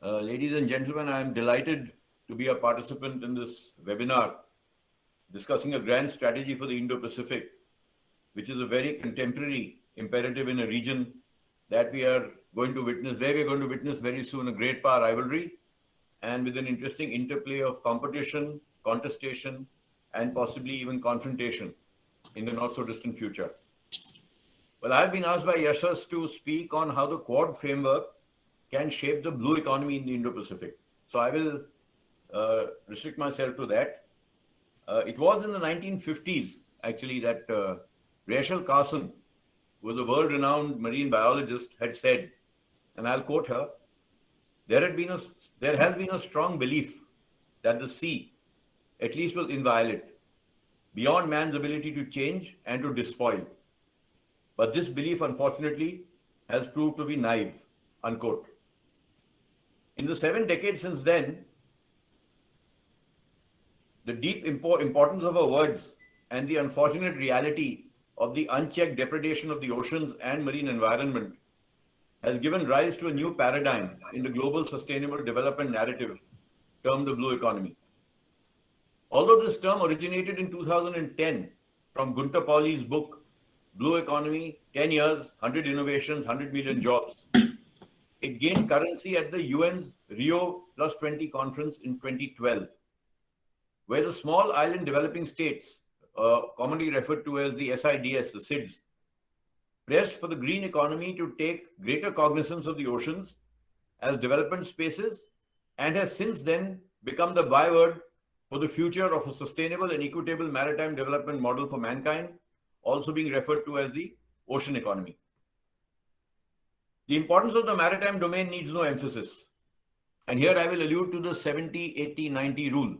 Ladies and gentlemen, I am delighted to be a participant in this webinar discussing a grand strategy for the Indo-Pacific, which is a very contemporary imperative in a region that we are going to witness, where we are going to witness very soon a great power rivalry and with an interesting interplay of competition, contestation, and possibly even confrontation in the not so distant future. Well, I've been asked by Yashas to speak on how the Quad framework can shape the blue economy in the Indo-Pacific. So I will restrict myself to that. It was in the 1950s, actually, that Rachel Carson, who was a world-renowned marine biologist, had said, and I'll quote her, there has been a strong belief that the sea, at least was inviolate, beyond man's ability to change and to despoil. But this belief, unfortunately, has proved to be naive, unquote. In the 7 decades since then, the deep importance of our words and the unfortunate reality of the unchecked depredation of the oceans and marine environment has given rise to a new paradigm in the global sustainable development narrative termed the blue economy. Although this term originated in 2010 from Gunter Pauli's book, Blue Economy, 10 Years, 100 Innovations, 100 Million Jobs, it gained currency at the UN's Rio Plus 20 conference in 2012, where the small island developing states, commonly referred to as the SIDS, the SIDS, pressed for the green economy to take greater cognizance of the oceans as development spaces and has since then become the byword for the future of a sustainable and equitable maritime development model for mankind, also being referred to as the ocean economy. The importance of the maritime domain needs no emphasis. And here I will allude to the 70-80-90 rule,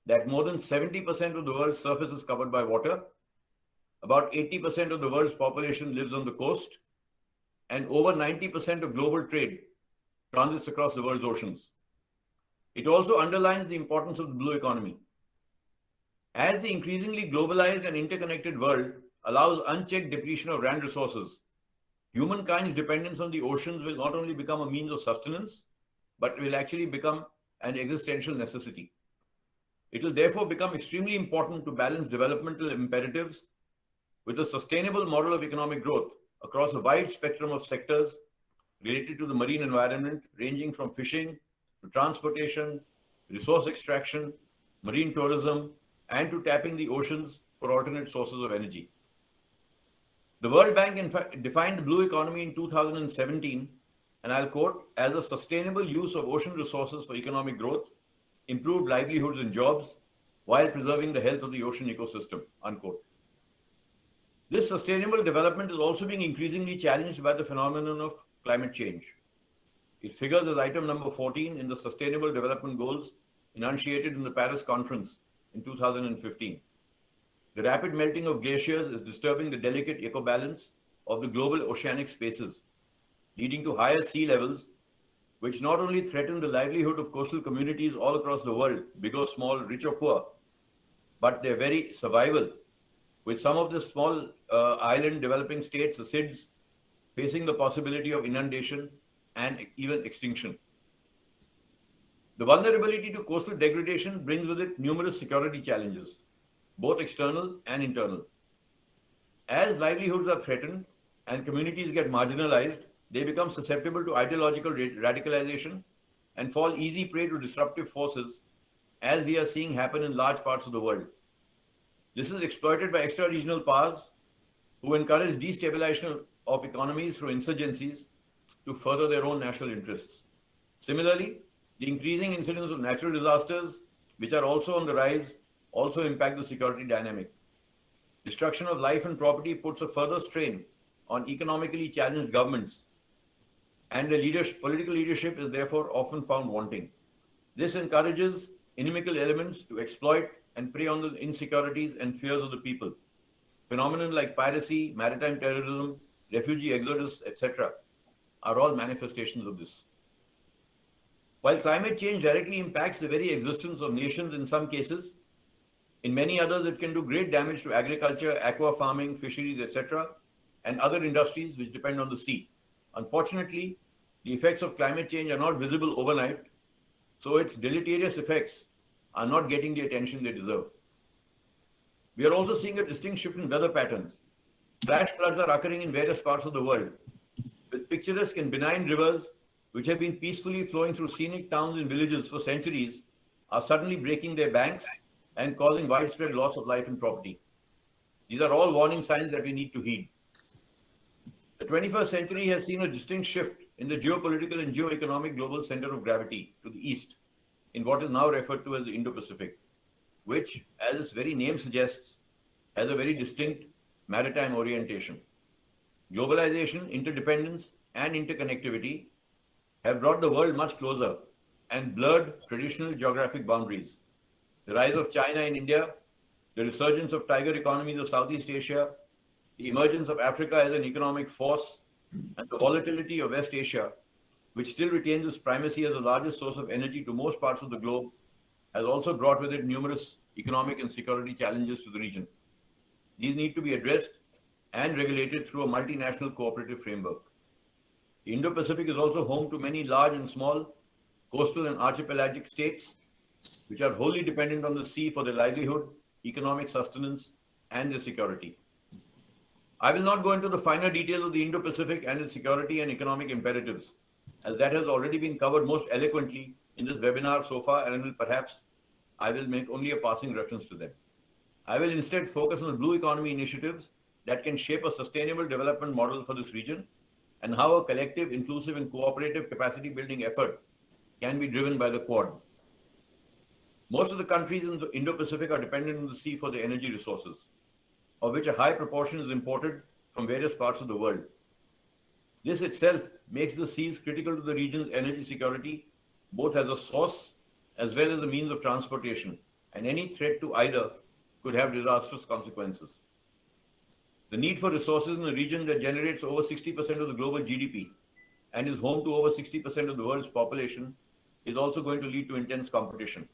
that more than 70% of the world's surface is covered by water, about 80% of the world's population lives on the coast, and over 90% of global trade transits across the world's oceans. It also underlines the importance of the blue economy. As the increasingly globalized and interconnected world allows unchecked depletion of land resources, humankind's dependence on the oceans will not only become a means of sustenance, but will actually become an existential necessity. It will therefore become extremely important to balance developmental imperatives with a sustainable model of economic growth across a wide spectrum of sectors related to the marine environment, ranging from fishing to transportation, resource extraction, marine tourism, and to tapping the oceans for alternate sources of energy. The World Bank, in fact, defined the blue economy in 2017, and I'll quote, as a sustainable use of ocean resources for economic growth, improved livelihoods and jobs, while preserving the health of the ocean ecosystem, unquote. This sustainable development is also being increasingly challenged by the phenomenon of climate change. It figures as item number 14 in the Sustainable Development Goals enunciated in the Paris Conference in 2015. The rapid melting of glaciers is disturbing the delicate ecobalance of the global oceanic spaces, leading to higher sea levels, which not only threaten the livelihood of coastal communities all across the world, big or small, rich or poor, but their very survival, with some of the small island developing states, the SIDS, facing the possibility of inundation and even extinction. The vulnerability to coastal degradation brings with it numerous security challenges, both external and internal. As livelihoods are threatened and communities get marginalized, they become susceptible to ideological radicalization and fall easy prey to disruptive forces, as we are seeing happen in large parts of the world. This is exploited by extra-regional powers who encourage destabilization of economies through insurgencies to further their own national interests. Similarly, the increasing incidence of natural disasters, which are also on the rise, also impact the security dynamic. Destruction of life and property puts a further strain on economically challenged governments, and the political leadership is therefore often found wanting. This encourages inimical elements to exploit and prey on the insecurities and fears of the people. Phenomena like piracy, maritime terrorism, refugee exodus, etc. are all manifestations of this. While climate change directly impacts the very existence of nations in some cases, in many others it can do great damage to agriculture, aqua farming, fisheries, etc., and other industries which depend on the sea. Unfortunately, The effects of climate change are not visible overnight, so its deleterious effects are not getting the attention they deserve. We are also seeing a distinct shift in weather patterns. Flash floods are occurring in various parts of the world, with picturesque and benign rivers which have been peacefully flowing through scenic towns and villages for centuries are suddenly breaking their banks and causing widespread loss of life and property. These are all warning signs that we need to heed. The 21st century has seen a distinct shift in the geopolitical and geoeconomic global center of gravity to the east, in what is now referred to as the Indo-Pacific, which, as its very name suggests, has a very distinct maritime orientation. Globalization, interdependence, and interconnectivity have brought the world much closer and blurred traditional geographic boundaries. The rise of China in India, the resurgence of tiger economies of Southeast Asia, the emergence of Africa as an economic force, and the volatility of West Asia, which still retains its primacy as the largest source of energy to most parts of the globe, has also brought with it numerous economic and security challenges to the region. These need to be addressed and regulated through a multinational cooperative framework. The Indo-Pacific is also home to many large and small coastal and archipelagic states, which are wholly dependent on the sea for their livelihood, economic sustenance, and their security. I will not go into the finer details of the Indo-Pacific and its security and economic imperatives, as that has already been covered most eloquently in this webinar so far, and perhaps I will make only a passing reference to them. I will instead focus on the blue economy initiatives that can shape a sustainable development model for this region and how a collective, inclusive, and cooperative capacity building effort can be driven by the Quad. Most of the countries in the Indo-Pacific are dependent on the sea for their energy resources, of which a high proportion is imported from various parts of the world. This itself makes the seas critical to the region's energy security, both as a source as well as a means of transportation, and any threat to either could have disastrous consequences. The need for resources in a region that generates over 60% of the global GDP and is home to over 60% of the world's population is also going to lead to intense competition.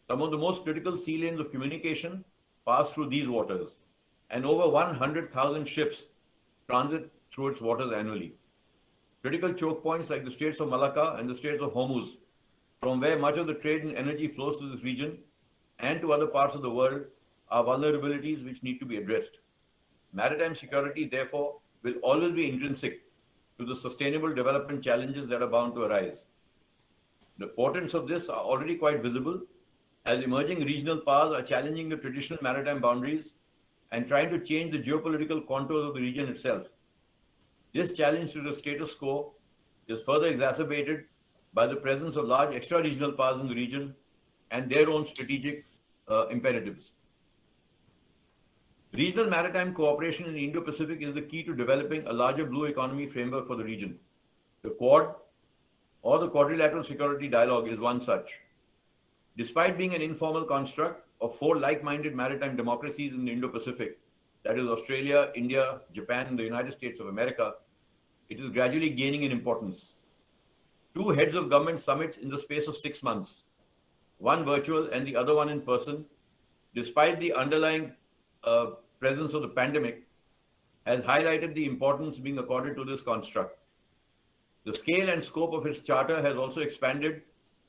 Some of the most critical sea lanes of communication pass through these waters, and over 100,000 ships transit through its waters annually. Critical choke points like the Straits of Malacca and the Straits of Hormuz, from where much of the trade and energy flows to this region and to other parts of the world, are vulnerabilities which need to be addressed. Maritime security, therefore, will always be intrinsic to the sustainable development challenges that are bound to arise. The importance of this are already quite visible, as emerging regional powers are challenging the traditional maritime boundaries and trying to change the geopolitical contours of the region itself. This challenge to the status quo is further exacerbated by the presence of large extra-regional powers in the region and their own strategic imperatives. Regional maritime cooperation in the Indo-Pacific is the key to developing a larger blue economy framework for the region. The Quad, or the Quadrilateral Security Dialogue, is one such. Despite being an informal construct of four like-minded maritime democracies in the Indo-Pacific, that is Australia, India, Japan, and the United States of America, it is gradually gaining in importance. Two heads of government summits in the space of 6 months, one virtual and the other one in person, despite the underlying presence of the pandemic, has highlighted the importance being accorded to this construct. The scale and scope of its charter has also expanded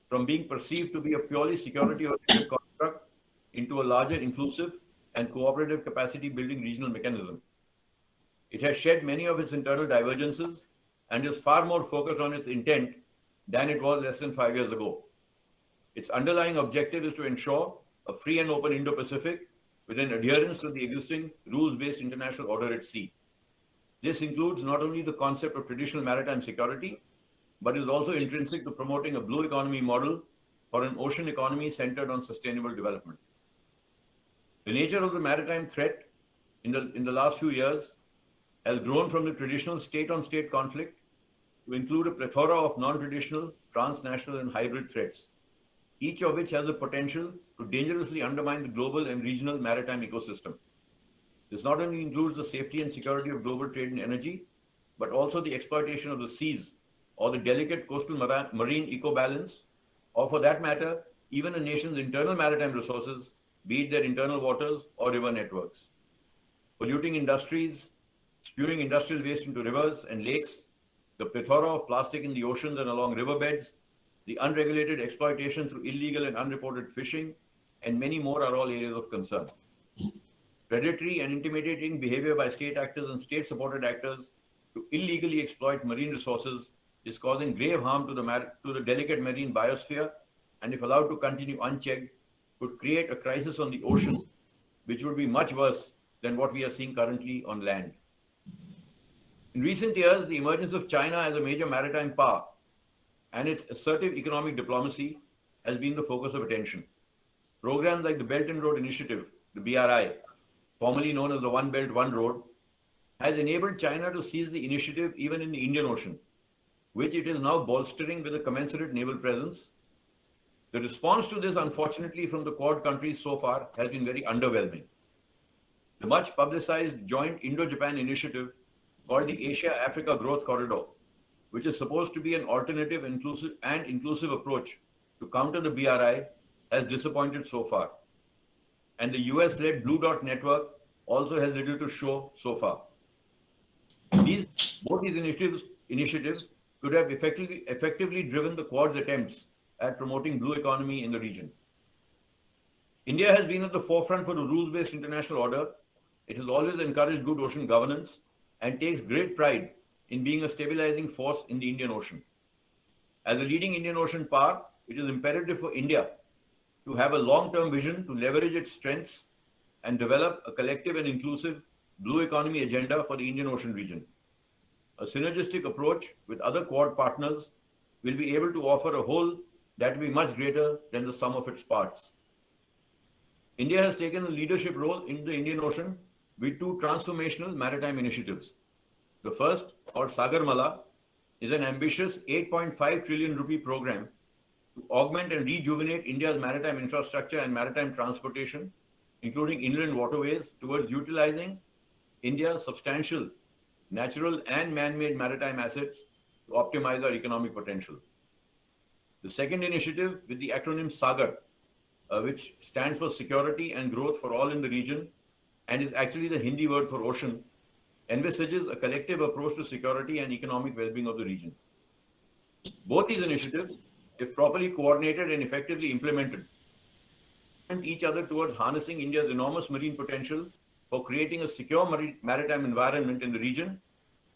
from being perceived to be a purely security-oriented construct into a larger, inclusive, and cooperative capacity-building regional mechanism. It has shed many of its internal divergences and is far more focused on its intent than it was less than 5 years ago. Its underlying objective is to ensure a free and open Indo-Pacific with an adherence to the existing rules-based international order at sea. This includes not only the concept of traditional maritime security, but is also intrinsic to promoting a blue economy model for an ocean economy centered on sustainable development. The nature of the maritime threat in the last few years has grown from the traditional state-on-state conflict to include a plethora of non-traditional, transnational, and hybrid threats, each of which has the potential to dangerously undermine the global and regional maritime ecosystem. This not only includes the safety and security of global trade and energy, but also the exploitation of the seas or the delicate coastal marine ecobalance, or for that matter, even a nation's internal maritime resources, be it their internal waters or river networks. Polluting industries, spewing industrial waste into rivers and lakes, the plethora of plastic in the oceans and along riverbeds, the unregulated exploitation through illegal and unreported fishing, and many more are all areas of concern. Predatory and intimidating behavior by state actors and state supported actors to illegally exploit marine resources is causing grave harm to the delicate marine biosphere, and if allowed to continue unchecked, could create a crisis on the ocean, which would be much worse than what we are seeing currently on land. In recent years, the emergence of China as a major maritime power and its assertive economic diplomacy has been the focus of attention. Programs like the Belt and Road Initiative, the BRI, formerly known as the One Belt, One Road, has enabled China to seize the initiative even in the Indian Ocean, which it is now bolstering with a commensurate naval presence. The response to this, unfortunately, from the Quad countries so far has been very underwhelming. The much publicized joint Indo-Japan initiative called the Asia-Africa Growth Corridor, which is supposed to be an alternative inclusive approach to counter the BRI, has disappointed so far. And the US-led Blue Dot Network also has little to show so far. Both these initiatives could have effectively driven the Quad's attempts at promoting blue economy in the region. India has been at the forefront for the rules-based international order. It has always encouraged good ocean governance and takes great pride in being a stabilizing force in the Indian Ocean. As a leading Indian Ocean power, it is imperative for India to have a long-term vision to leverage its strengths and develop a collective and inclusive blue economy agenda for the Indian Ocean region. A synergistic approach with other Quad partners will be able to offer a whole that will be much greater than the sum of its parts. India has taken a leadership role in the Indian Ocean with two transformational maritime initiatives. The first, called Sagarmala, is an ambitious 8.5 trillion rupee program to augment and rejuvenate India's maritime infrastructure and maritime transportation, including inland waterways, towards utilizing India's substantial natural and man-made maritime assets to optimize our economic potential. The second initiative, with the acronym SAGAR, which stands for Security and Growth for All in the region, and is actually the Hindi word for ocean, envisages a collective approach to security and economic well-being of the region. Both these initiatives, if properly coordinated and effectively implemented, and each other towards harnessing India's enormous marine potential for creating a secure maritime environment in the region,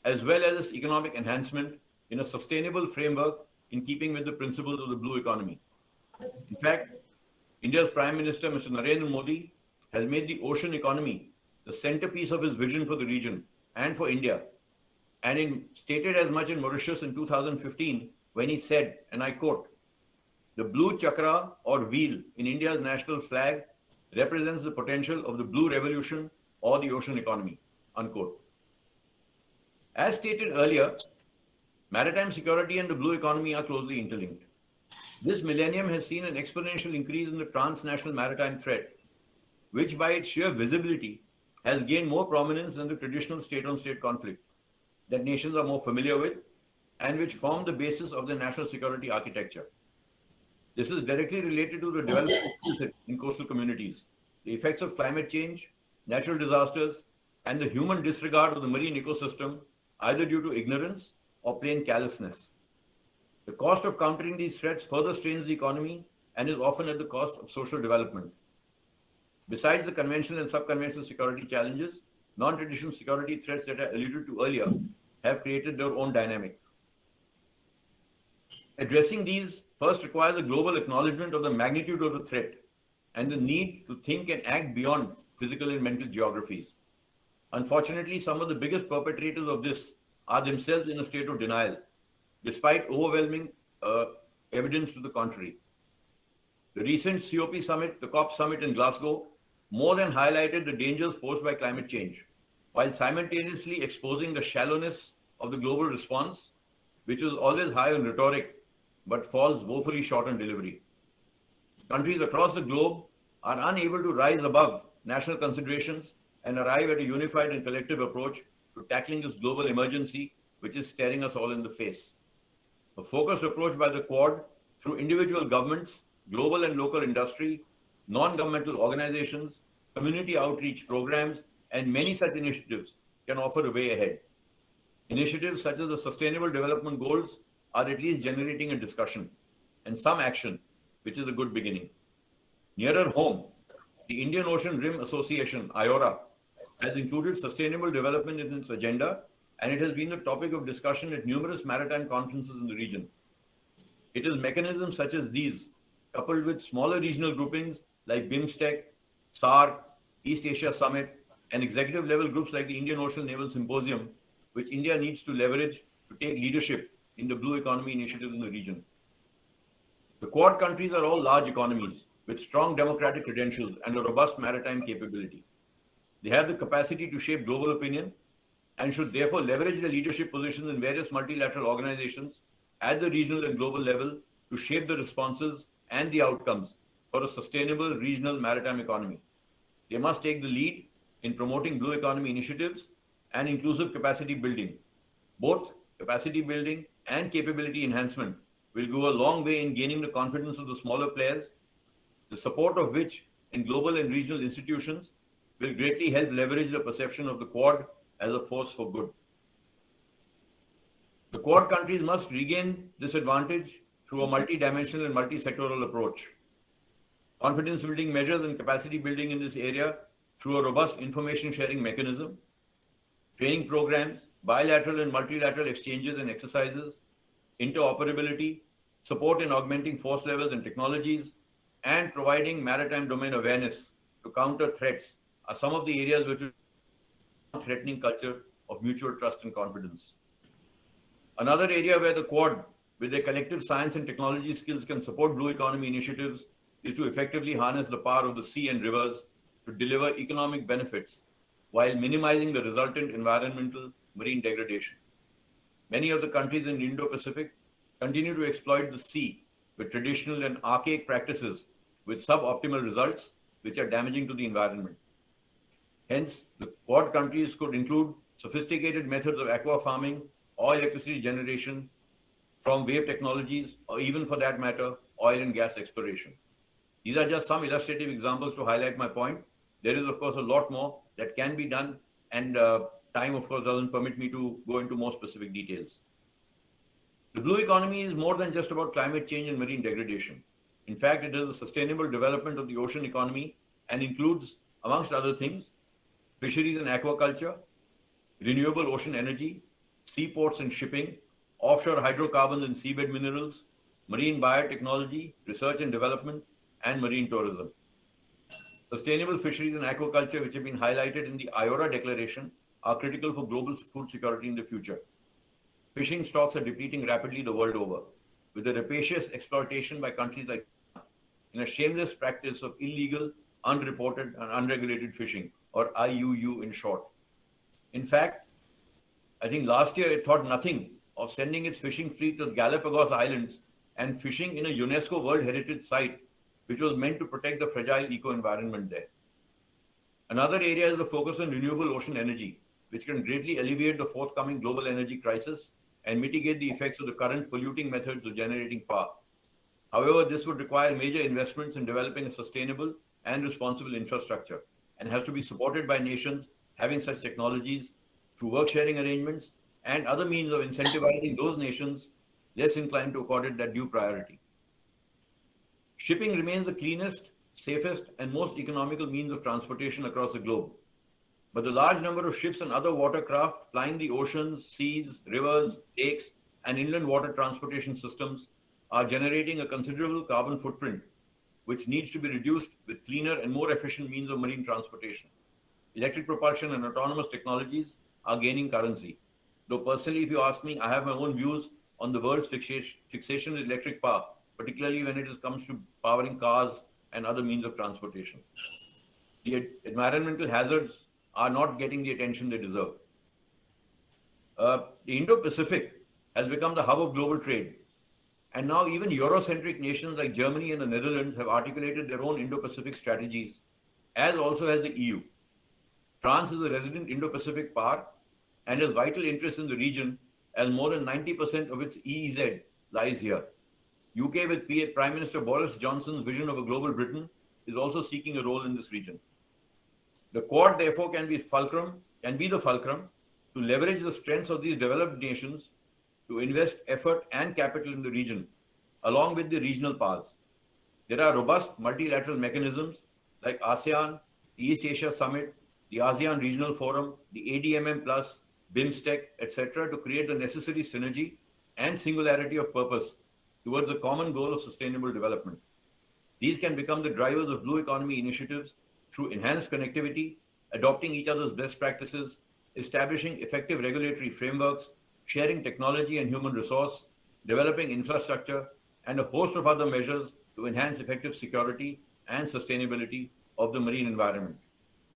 as well as its economic enhancement in a sustainable framework in keeping with the principles of the blue economy. In fact, India's Prime Minister, Mr. Narendra Modi, has made the ocean economy the centerpiece of his vision for the region and for India, and stated as much in Mauritius in 2015 when he said, and I quote, "The blue chakra or wheel in India's national flag represents the potential of the blue revolution or the ocean economy," unquote. As stated earlier, maritime security and the blue economy are closely interlinked. This millennium has seen an exponential increase in the transnational maritime threat, which by its sheer visibility has gained more prominence than the traditional state-on-state conflict that nations are more familiar with and which form the basis of their national security architecture. This is directly related to the development in coastal communities, the effects of climate change, natural disasters, and the human disregard of the marine ecosystem, either due to ignorance or plain callousness. The cost of countering these threats further strains the economy and is often at the cost of social development. Besides the conventional and subconventional security challenges, non-traditional security threats that I alluded to earlier have created their own dynamic. Addressing these first requires a global acknowledgement of the magnitude of the threat and the need to think and act beyond physical and mental geographies. Unfortunately, some of the biggest perpetrators of this are themselves in a state of denial, despite overwhelming evidence to the contrary. The recent COP summit, the COP summit in Glasgow, more than highlighted the dangers posed by climate change, while simultaneously exposing the shallowness of the global response, which is always high on rhetoric, but falls woefully short on delivery. Countries across the globe are unable to rise above national considerations and arrive at a unified and collective approach to tackling this global emergency, which is staring us all in the face. A focused approach by the Quad through individual governments, global and local industry, non-governmental organizations, community outreach programs, and many such initiatives can offer a way ahead. Initiatives such as the Sustainable Development Goals are at least generating a discussion and some action, which is a good beginning. Nearer home, the Indian Ocean Rim Association, IORA, has included sustainable development in its agenda, and it has been the topic of discussion at numerous maritime conferences in the region. It is mechanisms such as these, coupled with smaller regional groupings like BIMSTEC, SAARC, East Asia Summit, and executive level groups like the Indian Ocean Naval Symposium, which India needs to leverage to take leadership in the blue economy initiatives in the region. The Quad countries are all large economies with strong democratic credentials and a robust maritime capability. They have the capacity to shape global opinion and should therefore leverage their leadership positions in various multilateral organizations at the regional and global level to shape the responses and the outcomes for a sustainable regional maritime economy. They must take the lead in promoting blue economy initiatives and inclusive capacity building. Both capacity building and capability enhancement will go a long way in gaining the confidence of the smaller players, the support of which in global and regional institutions will greatly help leverage the perception of the Quad as a force for good. The Quad countries must regain this advantage through a multi-dimensional and multi-sectoral approach. Confidence building measures and capacity building in this area through a robust information sharing mechanism, training programs, bilateral and multilateral exchanges and exercises, interoperability, support in augmenting force levels and technologies, and providing maritime domain awareness to counter threats are some of the areas which will threatening culture of mutual trust and confidence. Another area where the Quad, with their collective science and technology skills, can support blue economy initiatives is to effectively harness the power of the sea and rivers to deliver economic benefits while minimizing the resultant environmental marine degradation. Many of the countries in the Indo-Pacific continue to exploit the sea with traditional and archaic practices with suboptimal results which are damaging to the environment. Hence, the Quad countries could include sophisticated methods of aqua farming or electricity generation from wave technologies, or even for that matter, oil and gas exploration. These are just some illustrative examples to highlight my point. There is, of course, a lot more that can be done, and time, of course, doesn't permit me to go into more specific details. The blue economy is more than just about climate change and marine degradation. In fact, it is a sustainable development of the ocean economy and includes, amongst other things, fisheries and aquaculture, renewable ocean energy, seaports and shipping, offshore hydrocarbons and seabed minerals, marine biotechnology, research and development, and marine tourism. Sustainable fisheries and aquaculture, which have been highlighted in the IORA declaration, are critical for global food security in the future. Fishing stocks are depleting rapidly the world over, with the rapacious exploitation by countries like China in a shameless practice of illegal, unreported, and unregulated fishing, or IUU in short. In fact, I think last year it thought nothing of sending its fishing fleet to the Galapagos Islands and fishing in a UNESCO World Heritage Site, which was meant to protect the fragile eco-environment there. Another area is the focus on renewable ocean energy, which can greatly alleviate the forthcoming global energy crisis and mitigate the effects of the current polluting methods of generating power. However, this would require major investments in developing a sustainable and responsible infrastructure and has to be supported by nations having such technologies through work-sharing arrangements and other means of incentivizing those nations less inclined to accord it that due priority. Shipping remains the cleanest, safest, and most economical means of transportation across the globe. But the large number of ships and other watercraft plying the oceans, seas, rivers, lakes, and inland water transportation systems are generating a considerable carbon footprint, which needs to be reduced with cleaner and more efficient means of marine transportation. Electric propulsion and autonomous technologies are gaining currency. Though personally, if you ask me, I have my own views on the world's fixation with electric power, particularly when it comes to powering cars and other means of transportation. The environmental hazards are not getting the attention they deserve. The Indo-Pacific has become the hub of global trade. And now even Eurocentric nations like Germany and the Netherlands have articulated their own Indo-Pacific strategies, as also has the EU. France is a resident Indo-Pacific power and has vital interests in the region, as more than 90% of its EEZ lies here. UK, with Prime Minister Boris Johnson's vision of a global Britain, is also seeking a role in this region. The Quad, therefore, can be the fulcrum to leverage the strengths of these developed nations to invest effort and capital in the region, along with the regional powers. There are robust multilateral mechanisms like ASEAN, the East Asia Summit, the ASEAN Regional Forum, the ADMM Plus, BIMSTEC, etc., to create the necessary synergy and singularity of purpose towards the common goal of sustainable development. These can become the drivers of blue economy initiatives through enhanced connectivity, adopting each other's best practices, establishing effective regulatory frameworks, sharing technology and human resource, developing infrastructure, and a host of other measures to enhance effective security and sustainability of the marine environment.